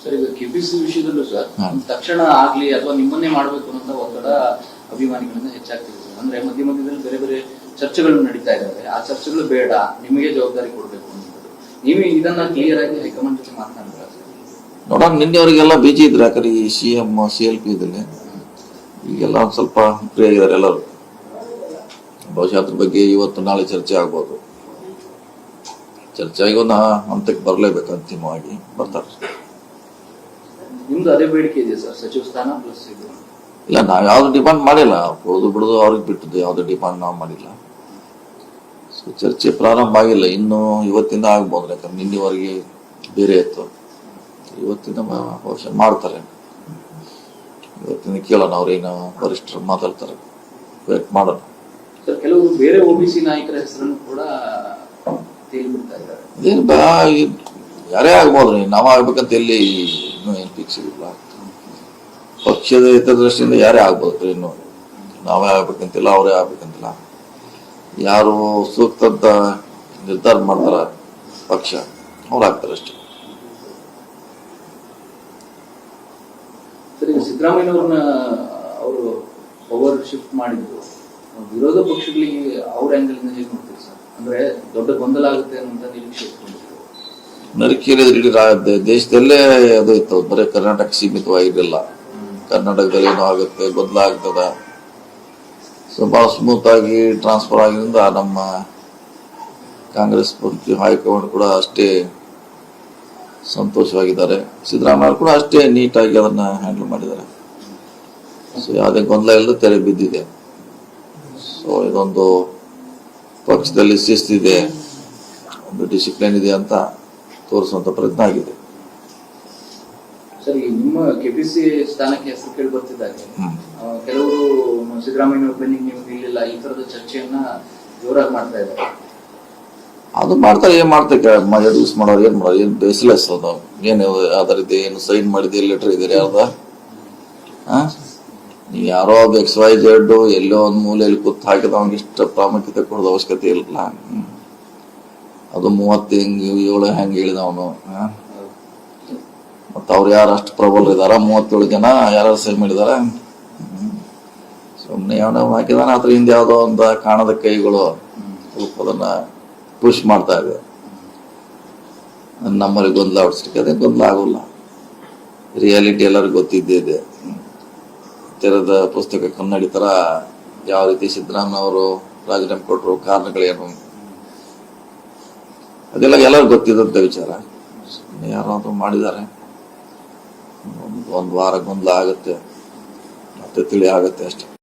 Sir, ಈಗ KPC ವಿಷಯದಲ್ಲೂ sir ತಕ್ಷಣ ಆಗ್ಲಿ ಅಥವಾ ನಿಮ್ಮನ್ನೇ ಮಾಡಬೇಕು ಅನ್ನೋ ಒತ್ತಡ ಅಭಿಮಾನಿಗಳಿಂದ ಹೆಚ್ಚಾಗ್ತಿದೆ. ಅಂದ್ರೆ ಮಧ್ಯ ಮಧ್ಯದಲ್ಲಿ ಬೇರೆ ಬೇರೆ ಚರ್ಚೆಗಳು ನಡೀತಾ ಇದ್ದಾವೆ. ಆ ಚರ್ಚೆಗಳು ಬೇಡ, ನಿಮಗೆ ಜವಾಬ್ದಾರಿ ಕೊಡ್ಬೇಕು ಅನ್ನೋದು. ನೀವೇ ಇದನ್ನ ಕ್ಲಿಯರ್ ಆಗಿ ಹೈಕಮಾಂಡ್ ಜೊತೆ ಮಾತನಾಡಿದ್ರ? ನೋಡೋಣ, ನಿನ್ನೆವರೆಗೆಲ್ಲ ಬಿಜಿ ಇದ್ರು. ಯಾಕಂದ್ರೆ ಈ CM CLP ಇದ್ರಲ್ಲಿ ಈಗೆಲ್ಲ ಒಂದ್ ಸ್ವಲ್ಪ ಫ್ರೀ ಆಗಿದ್ದಾರೆ ಎಲ್ಲರೂ. ಬಹುಶಃ ಅದ್ರ ಬಗ್ಗೆ ಇವತ್ತು ನಾಳೆ ಚರ್ಚೆ ಆಗ್ಬೋದು. ಚರ್ಚೆ ಆಗಿ ಒಂದು ಹಂತಕ್ಕೆ ಬರಲೇಬೇಕು, ಅಂತಿಮವಾಗಿ ಬರ್ತಾರೆ. ನಿಮ್ದು ಅದೇ ಬೇಡಿಕೆ ಇದೆ ಸರ್, ಸಚಿವ ಸ್ಥಾನ ಪ್ಲಸ್ ಇದು? ಇಲ್ಲ, ನಾವ್ ಯಾವ್ದು ಡಿಮಾಂಡ್ ಮಾಡಿಲ್ಲ. ಹೋದು ಬಿಡುದು ಅವ್ರಿಗೆ ಬಿಟ್ಟದ್ದು, ಯಾವ್ದು ಡಿಮಾಂಡ್ ನಾವು ಮಾಡಿಲ್ಲ. ಸೊ ಚರ್ಚೆ ಪ್ರಾರಂಭ ಆಗಿಲ್ಲ ಇನ್ನು. ಇವತ್ತಿಂದ ಆಗ್ಬೋದು, ಯಾಕಂದ್ರೆ ನಿನ್ನೆವರೆಗೆ ಬೇರೆ ಇತ್ತು. ಇವತ್ತಿಂದ ಬಹುಶಃ ಮಾಡ್ತಾರೆ. ಇವತ್ತಿಂದ ಕೇಳೋಣ, ಅವ್ರೇನು ವರಿಷ್ಠರು ಮಾತಾಡ್ತಾರೆ, ವೇಟ್ ಮಾಡೋಣ. ಸರ್, ಕೆಲವರು ಬೇರೆ OBC ನಾಯಕರ ಹೆಸರನ್ನು ಕೂಡ ತೇಲ್ಬಿಡ್ತಾ ಇದ್ದಾರೆ. ಯಾರೇ ಆಗ್ಬೋದ್ರಿ, ನಾವ್ ಆಗ್ಬೇಕಂತ ಎಲ್ಲಿ ಇನ್ನೂ ಏನ್ ಫಿಕ್ಸ್ ಇಲ್ಲ. ಪಕ್ಷದ ಹಿತದೃಷ್ಟಿಯಿಂದ ಯಾರೇ ಆಗ್ಬೋದು. ಇನ್ನು ನಾವೇ ಆಗ್ಬೇಕಂತಿಲ್ಲ, ಅವರೇ ಆಗ್ಬೇಕಂತಿಲ್ಲ. ಯಾರು ಸೂಕ್ತ ಅಂತ ನಿರ್ಧಾರ ಮಾಡ್ತಾರ ಪಕ್ಷ, ಅವ್ರು ಆಗ್ತಾರೆ ಅಷ್ಟೇ. ಸರ್, ಈಗ ಸಿದ್ದರಾಮಯ್ಯನವ್ರನ್ನ ಅವರು ಪವರ್ ಶಿಫ್ಟ್ ಮಾಡಿದ್ರು, ವಿರೋಧ ಪಕ್ಷಗಳಿಗೆ ಅವ್ರ ಆಂಗಲ್ ಇಂದ ಹೇಗೆ ನೋಡ್ತೀವಿ ಸರ್? ಅಂದ್ರೆ ದೊಡ್ಡ ಗೊಂದಲ ಆಗುತ್ತೆ ಅನ್ನೋ ನಿರೀಕ್ಷೆ ಇಟ್ಕೊಂಡಿದ್ರು. ಇಡೀ ದೇಶದಲ್ಲೇ ಅದು ಇತ್ತು, ಬರೀ ಕರ್ನಾಟಕ ಸೀಮಿತವಾಗಿರಲಿಲ್ಲ. ಕರ್ನಾಟಕದಲ್ಲಿ ಏನೋ ಆಗುತ್ತೆ, ಗೊಂದಲ ಆಗ್ತದ. ಸೊ ಬಹಳ ಸ್ಮೂತ್ ಆಗಿ ಟ್ರಾನ್ಸ್ಫರ್ ಆಗಿರೋದ್ರಿಂದ ನಮ್ಮ ಕಾಂಗ್ರೆಸ್ ಹೈಕಮಾಂಡ್ ಕೂಡ ಅಷ್ಟೇ ಸಂತೋಷವಾಗಿದ್ದಾರೆ. ಸಿದ್ದರಾಮಯ್ಯ ಕೂಡ ಅಷ್ಟೇ ನೀಟಾಗಿ ಅದನ್ನ ಹ್ಯಾಂಡಲ್ ಮಾಡಿದ್ದಾರೆ. ಸೊ ಯಾವುದೇ ಗೊಂದಲ ಇಲ್ಲದೆ ತೆರೆ ಬಿದ್ದಿದೆ. ಸೊ ಇದೊಂದು ಪಕ್ಷದಲ್ಲಿ ಶಿಸ್ತಿದೆ, ಒಂದು ಡಿಸಿಪ್ಲಿನ್ ಇದೆ ಅಂತ ತೋರಿಸುವಂತ ಪ್ರಯತ್ನ ಆಗಿದೆ. ಸರಿ, ನಿಮ್ಮ ಕೆಪಿಸಿ ಸ್ಥಾನಕ್ಕೆ ಹೆಸರು ಕೇಳಿ ಬರ್ತಿದ್ದಾರೆ. ಕೆಲವರು ಸಿದ್ದರಾಮಯ್ಯ ಬೆನ್ನಿಗೆ ನೀವು ನಿಲ್ಲಿಲ್ಲ, ಈ ತರದ ಚರ್ಚೆಯನ್ನ ಜೋರಾಗಿ ಮಾಡ್ತಾ ಇದ್ದಾರೆ. ಅದು ಮಾಡ್ತಾರೆ, ಏನ್ ಮಾಡ್ತಾರೆ, ಯೂಸ್ ಮಾಡೋರು ಏನ್ ಮಾಡೋರು, ಏನ್ ಬೇಸ್ಲೆಸ್ ಅದು. ಏನು ಅದರದ್ದು ಏನು ಸೈನ್ ಮಾಡಿದೆ, ಲೆಟರ್ ಇದೀರಿ ಯಾರ್ದ? ನೀವು ಯಾರೋ XYZ ಎಲ್ಲೋ ಒಂದ್ ಮೂಲೆಯಲ್ಲಿ ಕೂತ್ ಹಾಕಿದ ಅವ್ನಿಗೆ ಇಷ್ಟ ಪ್ರಾಮುಖ್ಯತೆ ಕೊಡೋದು ಅವಶ್ಯಕತೆ ಇಲ್ಲ. ಅದು 37 ಹೆಂಗ್ ಹೇಳಿದವನು. ಮತ್ತ ಅವ್ರು ಯಾರು ಅಷ್ಟು ಪ್ರಬಲರಿದಾರ? 37 ಜನ ಯಾರು ಸೈನ್ ಮಾಡಿದಾರ? ಸುಮ್ನೆ ಯಾವ ಹಾಕಿದಾನ, ಅದ್ರ ಹಿಂದೆ ಯಾವ್ದೋ ಒಂದು ಕಾಣದ ಕೈಗಳು ಸ್ವಲ್ಪ ಅದನ್ನ ಪುಷ್ ಮಾಡ್ತಾ ಇದೆ. ನಮ್ಮಲ್ಲಿ ಗೊಂದಲ ಹೊಡ್ಸ್ಲಿಕ್ಕೆ ಅದೇ ಗೊಂದಲ ಆಗೋಲ್ಲ. ರಿಯಾಲಿಟಿ ಎಲ್ಲರಿಗೂ ಗೊತ್ತಿದ್ದೇ ಇದೆ. ತೆರೆದ ಪುಸ್ತಕ ಕನ್ನಡಿ ತರ ಯಾವ ರೀತಿ ಸಿದ್ದರಾಮಯ್ಯ ಅವರು ರಾಜೀನಾಮೆ ಕೊಟ್ಟರು, ಕಾರಣಗಳೇನು, ಅದೆಲ್ಲ ಎಲ್ಲರಿಗೂ ಗೊತ್ತಿದ್ದಂತ ವಿಚಾರ. ಯಾರಾದ್ರೂ ಮಾಡಿದ್ದಾರೆ, ಒಂದು ವಾರ ಗೊಂದಲ ಆಗುತ್ತೆ, ಮತ್ತೆ ತಿಳಿ ಆಗುತ್ತೆ ಅಷ್ಟೇ.